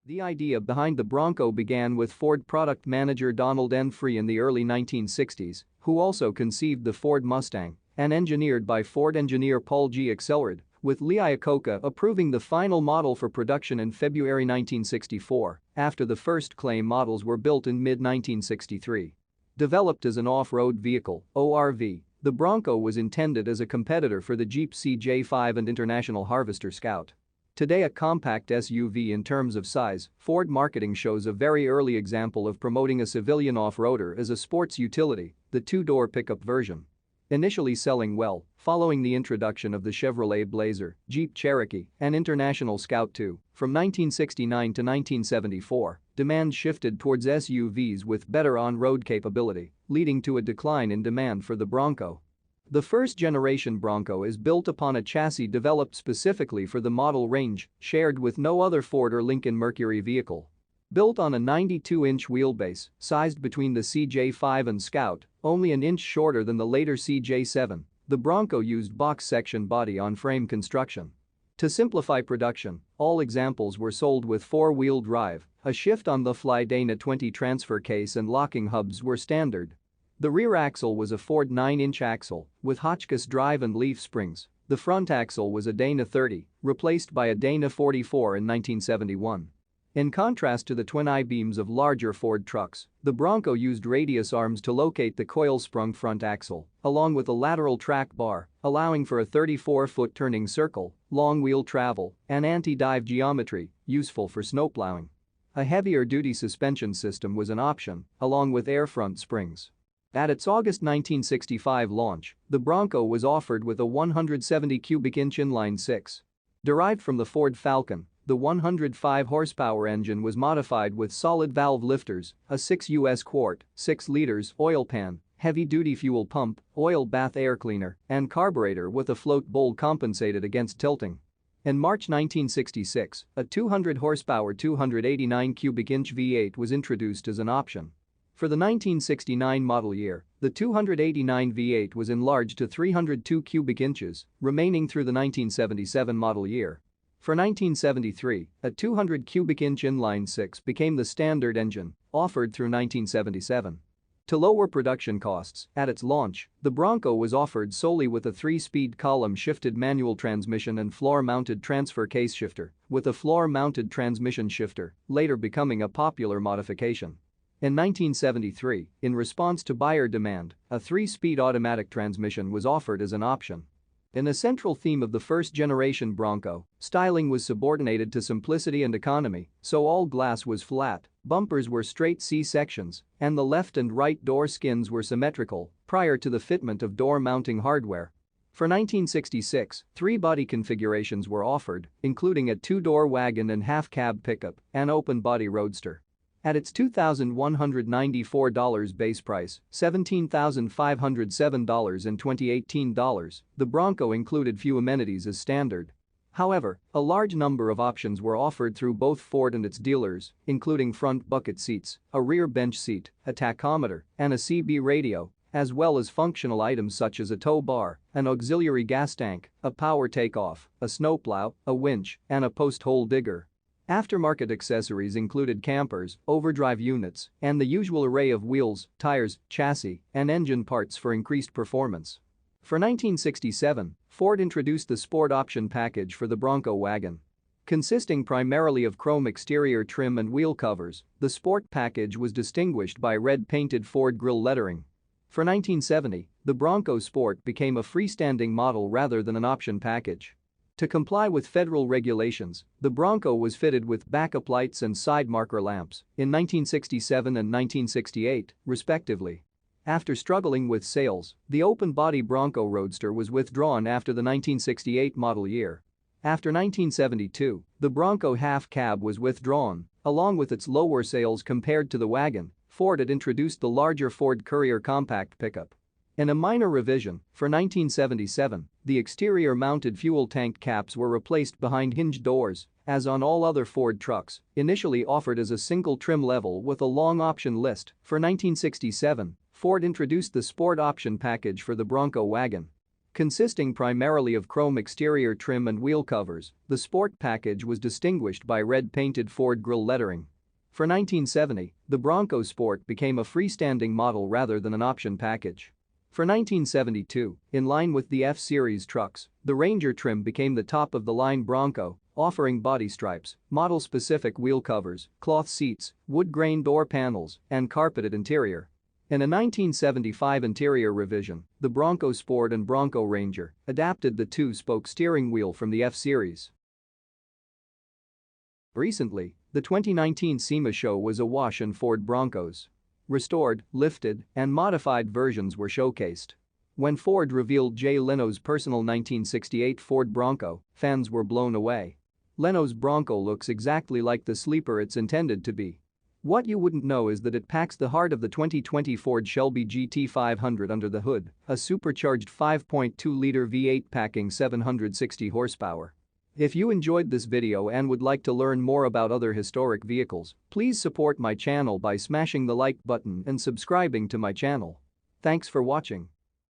The idea behind the Bronco began with Ford product manager Donald N. Free in the early 1960s, who also conceived the Ford Mustang and engineered by Ford engineer Paul G. Axelrod, with Lee Iacocca approving the final model for production in February 1964, after the first claim models were built in mid-1963. Developed as an off-road vehicle, ORV, the Bronco was intended as a competitor for the Jeep CJ5 and International Harvester Scout. Today a compact SUV in terms of size, Ford marketing shows a very early example of promoting a civilian off-roader as a sports utility, the two-door pickup version. Initially selling well, following the introduction of the Chevrolet Blazer, Jeep Cherokee, and International Scout II, from 1969 to 1974, demand shifted towards SUVs with better on-road capability, leading to a decline in demand for the Bronco. The first-generation Bronco is built upon a chassis developed specifically for the model range, shared with no other Ford or Lincoln Mercury vehicle. Built on a 92-inch wheelbase, sized between the CJ5 and Scout, only an inch shorter than the later CJ7, the Bronco used box-section body-on-frame construction. To simplify production, all examples were sold with four-wheel drive, a shift-on-the-fly Dana 20 transfer case and locking hubs were standard. The rear axle was a Ford 9-inch axle with Hotchkiss drive and leaf springs. The front axle was a Dana 30, replaced by a Dana 44 in 1971. In contrast to the twin I-beams of larger Ford trucks, the Bronco used radius arms to locate the coil-sprung front axle, along with a lateral track bar, allowing for a 34-foot turning circle, long wheel travel, and anti-dive geometry, useful for snowplowing. A heavier-duty suspension system was an option, along with air front springs. At its August 1965 launch, the Bronco was offered with a 170 cubic inch inline six. Derived from the Ford Falcon, the 105 horsepower engine was modified with solid valve lifters, a 6 US quart, 6 liters oil pan, heavy-duty fuel pump, oil bath air cleaner, and carburetor with a float bowl compensated against tilting. In March 1966, a 200 horsepower 289 cubic inch V8 was introduced as an option. For the 1969 model year, the 289 V8 was enlarged to 302 cubic inches, remaining through the 1977 model year. For 1973, a 200 cubic inch inline six became the standard engine, offered through 1977. To lower production costs, at its launch, the Bronco was offered solely with a 3-speed column-shifted manual transmission and floor-mounted transfer case shifter, with a floor-mounted transmission shifter, later becoming a popular modification. In 1973, in response to buyer demand, a 3-speed automatic transmission was offered as an option. In a central theme of the first-generation Bronco, styling was subordinated to simplicity and economy, so all glass was flat, bumpers were straight C-sections, and the left and right door skins were symmetrical prior to the fitment of door-mounting hardware. For 1966, 3 body configurations were offered, including a 2-door wagon and half-cab pickup, and open-body roadster. At its $2,194 base price, $17,507 in 2018 dollars, the Bronco included few amenities as standard. However, a large number of options were offered through both Ford and its dealers, including front bucket seats, a rear bench seat, a tachometer, and a CB radio, as well as functional items such as a tow bar, an auxiliary gas tank, a power takeoff, a snowplow, a winch, and a post-hole digger. Aftermarket accessories included campers, overdrive units, and the usual array of wheels, tires, chassis, and engine parts for increased performance. For 1967, Ford introduced the Sport Option package for the Bronco wagon. Consisting primarily of chrome exterior trim and wheel covers, the Sport package was distinguished by red-painted Ford grille lettering. For 1970, the Bronco Sport became a freestanding model rather than an option package. To comply with federal regulations, the Bronco was fitted with backup lights and side marker lamps in 1967 and 1968, respectively. After struggling with sales, the open-body Bronco Roadster was withdrawn after the 1968 model year. After 1972, the Bronco half-cab was withdrawn, along with its lower sales compared to the wagon. Ford had introduced the larger Ford Courier compact pickup. In a minor revision, for 1977, the exterior-mounted fuel tank caps were replaced behind hinged doors, as on all other Ford trucks, initially offered as a single trim level with a long option list. For 1967, Ford introduced the Sport Option package for the Bronco wagon. Consisting primarily of chrome exterior trim and wheel covers, the Sport package was distinguished by red-painted Ford grille lettering. For 1970, the Bronco Sport became a freestanding model rather than an option package. For 1972, in line with the F-Series trucks, the Ranger trim became the top-of-the-line Bronco, offering body stripes, model-specific wheel covers, cloth seats, wood-grain door panels, and carpeted interior. In a 1975 interior revision, the Bronco Sport and Bronco Ranger adapted the two-spoke steering wheel from the F-Series. Recently, the 2019 SEMA show was awash in Ford Broncos. Restored, lifted, and modified versions were showcased. When Ford revealed Jay Leno's personal 1968 Ford Bronco, fans were blown away. Leno's Bronco looks exactly like the sleeper it's intended to be. What you wouldn't know is that it packs the heart of the 2020 Ford Shelby GT500 under the hood, a supercharged 5.2-liter V8 packing 760 horsepower. If you enjoyed this video and would like to learn more about other historic vehicles, please support my channel by smashing the like button and subscribing to my channel. Thanks for watching.